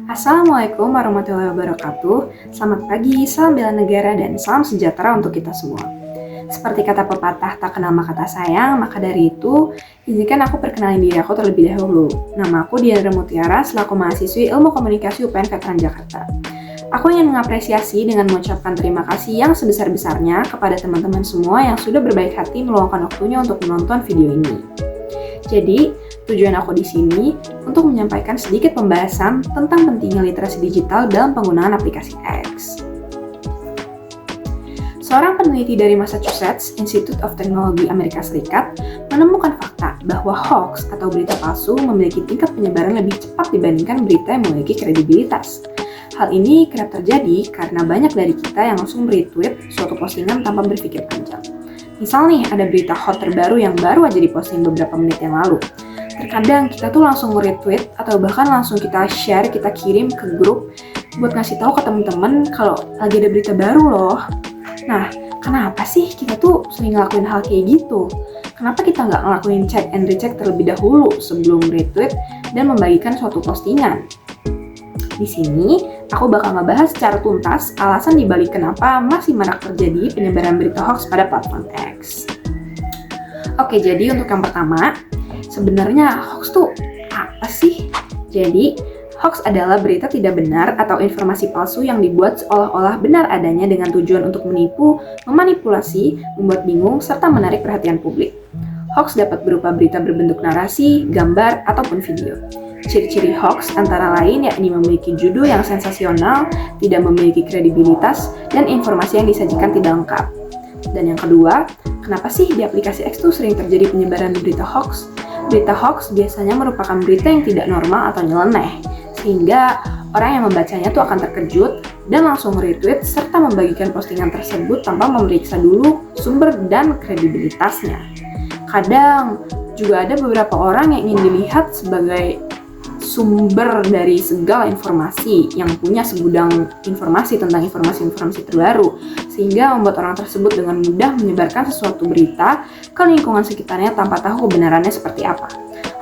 Assalamualaikum warahmatullahi wabarakatuh. Selamat pagi, salam bela negara, dan salam sejahtera untuk kita semua. Seperti kata pepatah, tak kenal maka tak sayang, maka dari itu, izinkan aku perkenalin diri aku terlebih dahulu. Nama aku Diandra Mutiara, selaku mahasiswi Ilmu Komunikasi UPN Veteran Jakarta. Aku ingin mengapresiasi dengan mengucapkan terima kasih yang sebesar-besarnya kepada teman-teman semua yang sudah berbaik hati meluangkan waktunya untuk menonton video ini. Jadi, tujuan aku di sini untuk menyampaikan sedikit pembahasan tentang pentingnya literasi digital dalam penggunaan aplikasi X. Seorang peneliti dari Massachusetts Institute of Technology Amerika Serikat menemukan fakta bahwa hoax atau berita palsu memiliki tingkat penyebaran lebih cepat dibandingkan berita yang memiliki kredibilitas. Hal ini kerap terjadi karena banyak dari kita yang langsung retweet suatu postingan tanpa berpikir panjang. Misal nih, ada berita hot terbaru yang baru aja diposting beberapa menit yang lalu. Terkadang kita tuh langsung retweet atau bahkan langsung kita share, kita kirim ke grup buat ngasih tahu ke teman-teman kalau lagi ada berita baru loh. Nah, kenapa sih kita tuh sering ngelakuin hal kayak gitu? Kenapa kita nggak ngelakuin check and recheck terlebih dahulu sebelum retweet dan membagikan suatu postingan? Di sini, aku bakal ngebahas secara tuntas alasan dibalik kenapa masih marak terjadi penyebaran berita hoax pada platform X. Oke, jadi untuk yang pertama, sebenarnya hoax tuh apa sih? Jadi, hoax adalah berita tidak benar atau informasi palsu yang dibuat seolah-olah benar adanya dengan tujuan untuk menipu, memanipulasi, membuat bingung, serta menarik perhatian publik. Hoax dapat berupa berita berbentuk narasi, gambar, ataupun video. Ciri-ciri hoax antara lain yakni memiliki judul yang sensasional, tidak memiliki kredibilitas, dan informasi yang disajikan tidak lengkap. Dan yang kedua, kenapa sih di aplikasi X tuh sering terjadi penyebaran berita hoax? Berita hoax biasanya merupakan berita yang tidak normal atau nyeleneh, sehingga orang yang membacanya tuh akan terkejut dan langsung retweet serta membagikan postingan tersebut tanpa memeriksa dulu sumber dan kredibilitasnya. Kadang juga ada beberapa orang yang ingin dilihat sebagai sumber dari segala informasi yang punya segudang informasi tentang informasi-informasi terbaru, sehingga membuat orang tersebut dengan mudah menyebarkan sesuatu berita ke lingkungan sekitarnya tanpa tahu kebenarannya seperti apa.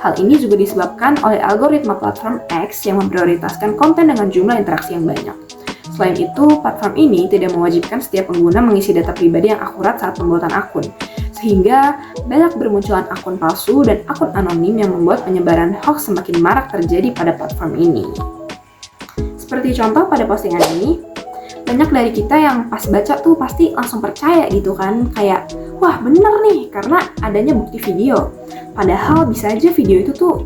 Hal ini juga disebabkan oleh algoritma platform X yang memprioritaskan konten dengan jumlah interaksi yang banyak. Selain itu, platform ini tidak mewajibkan setiap pengguna mengisi data pribadi yang akurat saat pembuatan akun, sehingga banyak bermunculan akun palsu dan akun anonim yang membuat penyebaran hoax semakin marak terjadi pada platform ini. Seperti contoh pada postingan ini, banyak dari kita yang pas baca tuh pasti langsung percaya gitu kan, kayak wah bener nih karena adanya bukti video. Padahal bisa aja video itu tuh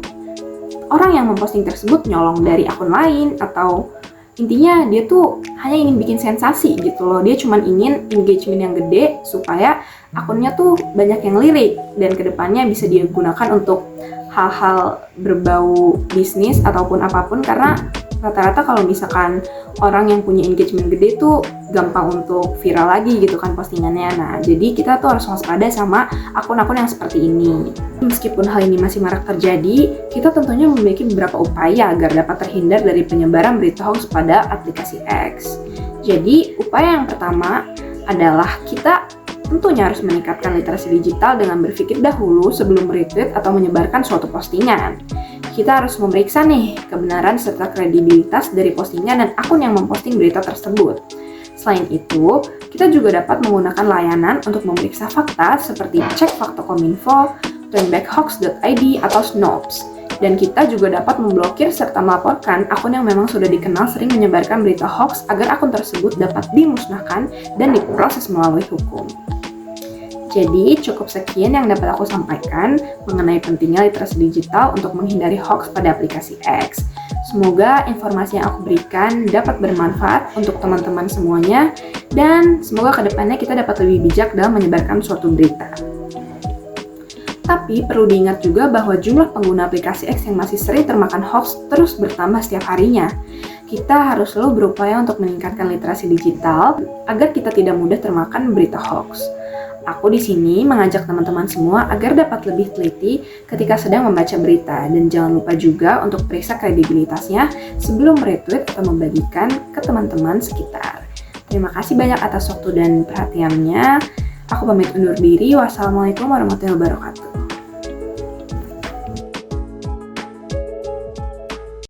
orang yang memposting tersebut nyolong dari akun lain, atau intinya dia tuh hanya ingin bikin sensasi gitu loh. Dia cuma ingin engagement yang gede supaya akunnya tuh banyak yang lirik dan kedepannya bisa dia gunakan untuk hal-hal berbau bisnis ataupun apapun, karena rata-rata kalau misalkan orang yang punya engagement gede tuh gampang untuk viral lagi gitu kan postingannya. Nah, jadi kita tuh harus waspada sama akun-akun yang seperti ini. Meskipun hal ini masih marak terjadi, kita tentunya memiliki beberapa upaya agar dapat terhindar dari penyebaran berita hoax pada aplikasi X. Jadi, upaya yang pertama adalah kita tentunya harus meningkatkan literasi digital dengan berpikir dahulu sebelum retweet atau menyebarkan suatu postingan. Kita harus memeriksa nih kebenaran serta kredibilitas dari postingan dan akun yang memposting berita tersebut. Selain itu, kita juga dapat menggunakan layanan untuk memeriksa fakta seperti cek fakta Kominfo, turnbackhoax.id, atau Snopes. Dan kita juga dapat memblokir serta melaporkan akun yang memang sudah dikenal sering menyebarkan berita hoax agar akun tersebut dapat dimusnahkan dan diproses melalui hukum. Jadi, cukup sekian yang dapat aku sampaikan mengenai pentingnya literasi digital untuk menghindari hoax pada aplikasi X. Semoga informasi yang aku berikan dapat bermanfaat untuk teman-teman semuanya, dan semoga kedepannya kita dapat lebih bijak dalam menyebarkan suatu berita. Tapi perlu diingat juga bahwa jumlah pengguna aplikasi X yang masih sering termakan hoax terus bertambah setiap harinya. Kita harus selalu berupaya untuk meningkatkan literasi digital agar kita tidak mudah termakan berita hoax. Aku di sini mengajak teman-teman semua agar dapat lebih teliti ketika sedang membaca berita, dan jangan lupa juga untuk periksa kredibilitasnya sebelum retweet atau membagikan ke teman-teman sekitar. Terima kasih banyak atas waktu dan perhatiannya. Aku pamit undur diri. Wassalamualaikum warahmatullahi wabarakatuh.